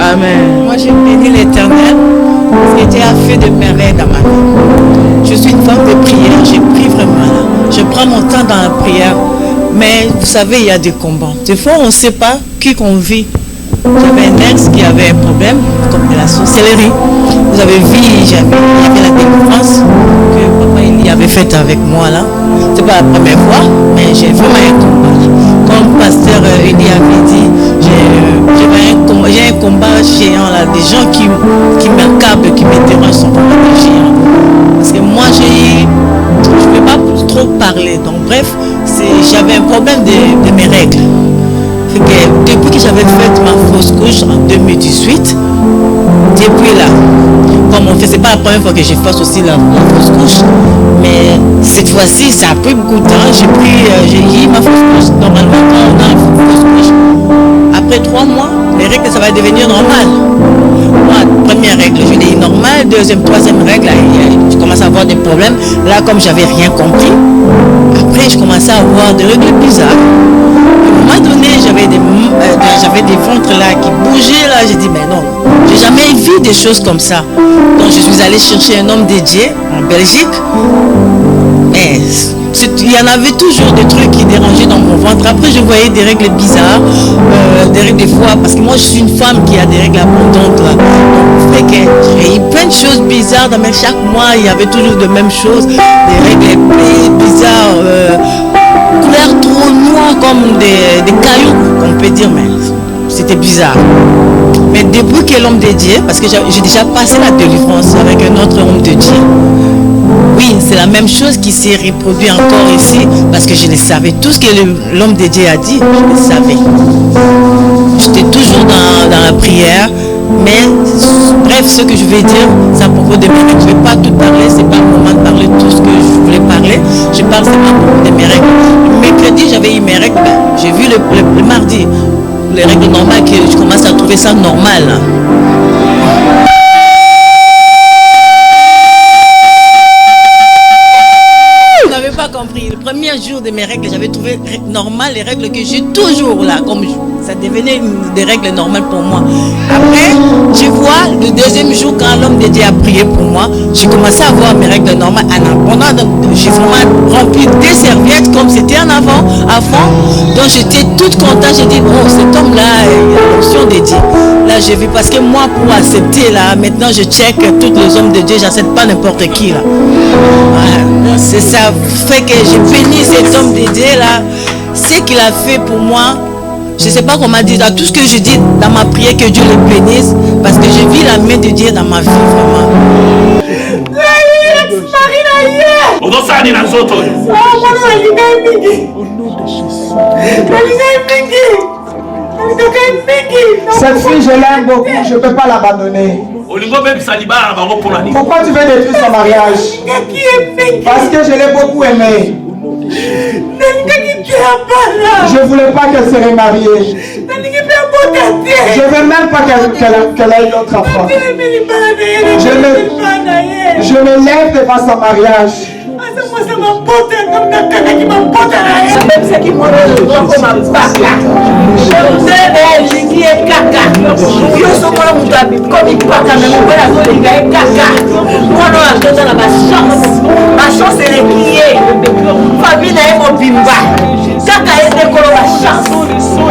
Amen. Moi, je bénis l'Éternel parce que Dieu a fait de merveilles dans ma vie. Je suis une femme de prière, j'ai pris vraiment là. Je prends mon temps dans la prière. Mais vous savez, il y a des combats. Des fois, on ne sait pas qui qu'on vit. J'avais un ex qui avait un problème, comme de la sorcellerie. Vous avez vu, il y avait la délivrance que papa il y avait faite avec moi là. C'est pas la première fois, mais j'ai vraiment un combat. Comme pasteur Eli avait dit, j'ai un combat géant là, des gens qui m'accablent, qui me dérangent, sont vraiment des géants. Parce que moi je ne peux pas trop parler. Donc bref, j'avais un problème de mes règles. Depuis que j'avais fait ma fausse couche en 2018, depuis là, comme on fait, c'est pas la première fois que je fasse aussi la fausse couche, mais cette fois-ci, ça a pris beaucoup de temps. J'ai eu ma fausse couche. Normalement, quand on a une fausse couche, après 3 mois, les règles, ça va devenir normal. Moi, première règle, je l'ai eu normale. Deuxième, troisième règle, je commence à avoir des problèmes. Là, comme j'avais rien compris, après, je commençais à avoir des règles bizarres. À un moment donné, j'avais des ventres là qui bougeaient là. J'ai dit, mais non, j'ai jamais vu des choses comme ça. Donc, je suis allée chercher un homme dédié en Belgique. Mais il y en avait toujours des trucs qui dérangeaient dans mon ventre. Après, je voyais des règles bizarres, des règles des fois, parce que moi, je suis une femme qui a des règles abondantes là. Donc, fait que j'ai eu plein de choses bizarres. Mais chaque mois, il y avait toujours de mêmes choses, des règles bizarres. Couleur trop noire comme des cailloux, on peut dire, mais c'était bizarre. Mais depuis que l'homme de Dieu, parce que j'ai déjà passé la délivrance avec un autre homme de Dieu, oui, c'est la même chose qui s'est reproduit encore ici, parce que je le savais. Tout ce que l'homme de Dieu a dit, je le savais. J'étais toujours dans la prière, mais bref, ce que je vais dire, c'est à propos de mes règles. Je ne vais pas tout parler, c'est pas le moment de parler tout ce que je voulais parler. Je parle seulement à propos de mes règles. Le mercredi, j'avais eu mes règles, j'ai vu le mardi, les règles normales, que je commence à trouver ça normal. Vous n'avez pas compris. Le premier jour de mes règles, j'avais trouvé normal les règles que j'ai toujours là, comme ça devenait des règles normales pour moi. Après, je vois le deuxième jour quand l'homme de Dieu a prié pour moi, j'ai commencé à voir mes règles normales. J'ai vraiment rempli des serviettes comme c'était en avant. Donc j'étais toute contente. J'ai dit, oh, cet homme-là, il a l'onction de Dieu. Là, j'ai vu, parce que moi, pour accepter, là, maintenant, je check tous les hommes de Dieu, j'accepte pas n'importe qui, là. Voilà. C'est ça, fait que j'ai béni cet homme de Dieu, là. Ce qu'il a fait pour moi, je ne sais pas comment dire, tout ce que je dis dans ma prière, que Dieu le bénisse, parce que j'ai vu la main de Dieu dans ma vie, vraiment. Cette fille, je l'aime beaucoup, je ne peux pas l'abandonner. Pourquoi tu veux détruire son mariage? Parce que je l'ai beaucoup aimé. Je ne voulais pas qu'elle se remarie. Je ne veux même pas qu'elle ait d'autres enfants. Je me lève devant son mariage.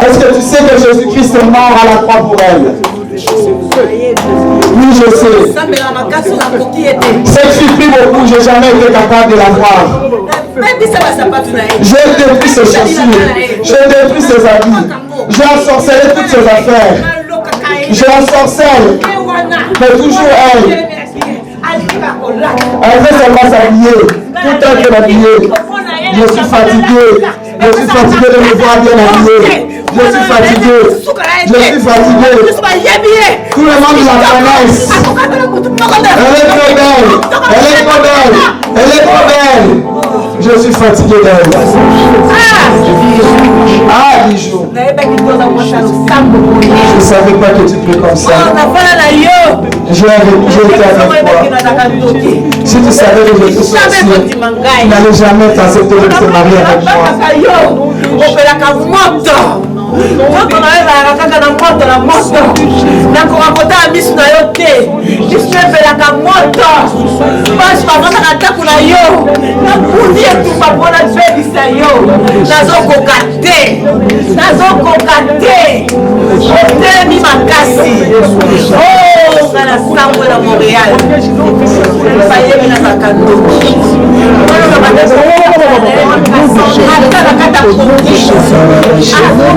Est-ce que tu sais que Jésus-Christ est mort à la croix pour elle? Oui, je sais. Cette fille prie beaucoup, je n'ai jamais été capable de la voir. J'ai détruit ses chaussures, j'ai détruit ses habits, j'ai ensorcelé toutes ses affaires. J'ai ensorcelle, mais toujours elle. Elle veut seulement s'habiller, tout être habillée. Je suis fatigué. Je suis fatigué de me voir bien habillé. Je suis fatigué. Je suis fatigué. Tout le monde la connaisse. Elle est trop belle. Elle est trop belle. Elle est trop belle. Je suis fatigué d'elle. Ah, Bijou. Je ne savais pas que tu peux comme ça. J'ai été avec toi. Si tu savais que je suis sorcier, tu n'allais jamais t'accepter de se marier avec moi. Nzoto na yo ezalaka kaka na moto na moto. Nakoka kotala misu na yo te. Misu ebelaka moto. Basi bavandaka ndako na yo. Nakundi etumba mpona pelisa yo. Nazokoka te. Nazokoka te. Otelemi makasi. Oh, nga na sango na Montréal. Bayemi na bakandoki. Chance.